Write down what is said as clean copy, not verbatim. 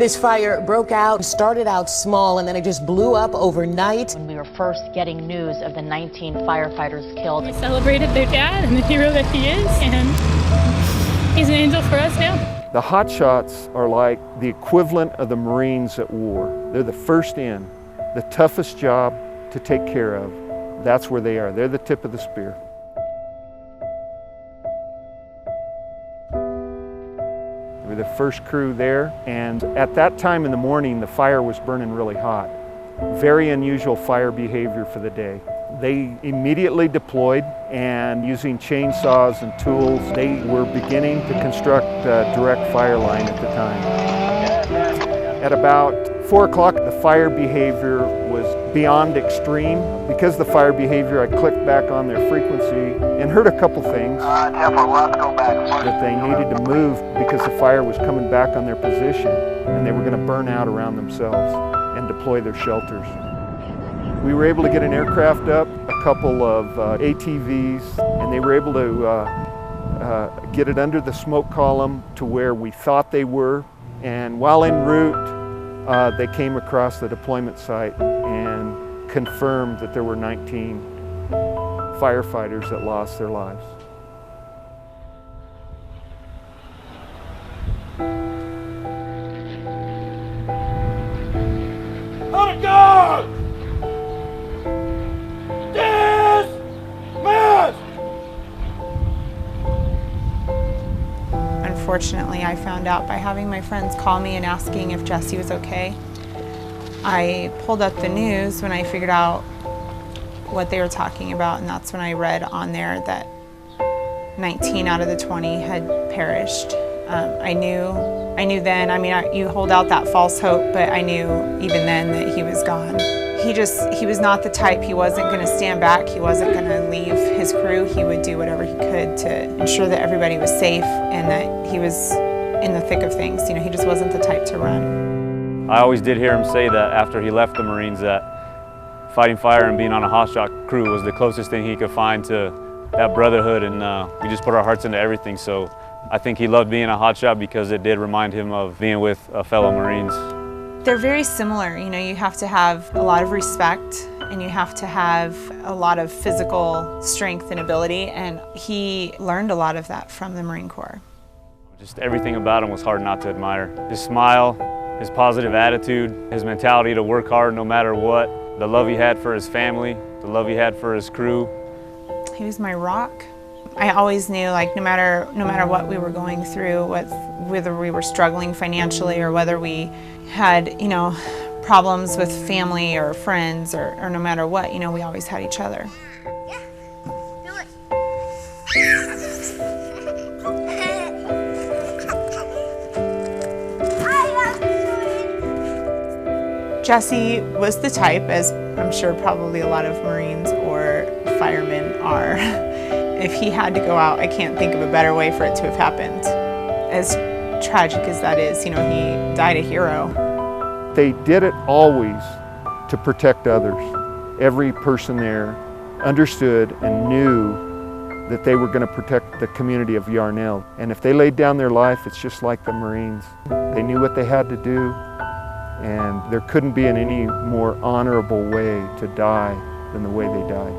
This fire broke out, started out small, and then it just blew up overnight. When we were first getting news of the 19 firefighters killed. We celebrated their dad and the hero that he is, and he's an angel for us now. The Hotshots are like the equivalent of the Marines at war. They're the first in, the toughest job to take care of. That's where they are. They're the tip of the spear. We're the first crew there, and at that time in the morning, the fire was burning really hot. Very unusual fire behavior for the day. They immediately deployed, and using chainsaws and tools, they were beginning to construct a direct fire line at the time. At about 4 o'clock, the fire behavior was beyond extreme. Because of the fire behavior, I clicked back on their frequency and heard a couple things. That they needed to move because the fire was coming back on their position and they were going to burn out around themselves and deploy their shelters. We were able to get an aircraft up, a couple of ATVs, and they were able to get it under the smoke column to where we thought they were. And while en route, they came across the deployment site and confirmed that there were 19 firefighters that lost their lives. On guard! Dismiss! Unfortunately, I found out by having my friends call me and asking if Jesse was okay. I pulled up the news when I figured out what they were talking about, and that's when I read on there that 19 out of the 20 had perished. I knew then, I mean, you hold out that false hope, but I knew even then that he was gone. He was not the type, he wasn't gonna stand back, he wasn't gonna leave his crew. He would do whatever he could to ensure that everybody was safe and that he was in the thick of things. You know, he just wasn't the type to run. I always did hear him say that after he left the Marines that fighting fire and being on a hotshot crew was the closest thing he could find to that brotherhood, and we just put our hearts into everything. So I think he loved being a hotshot because it did remind him of being with fellow Marines. They're very similar. You know, you have to have a lot of respect and you have to have a lot of physical strength and ability, and he learned a lot of that from the Marine Corps. Just everything about him was hard not to admire. His smile, his positive attitude, his mentality to work hard no matter what, the love he had for his family, the love he had for his crew. He was my rock. I always knew, like, no matter what we were going through, whether we were struggling financially or whether we had, you know, problems with family or friends or no matter what, you know, we always had each other. Jesse was the type, as I'm sure probably a lot of Marines or firemen are, if he had to go out, I can't think of a better way for it to have happened. As tragic as that is, you know, he died a hero. They did it always to protect others. Every person there understood and knew that they were going to protect the community of Yarnell. And if they laid down their life, it's just like the Marines. They knew what they had to do, and there couldn't be in any more honorable way to die than the way they died.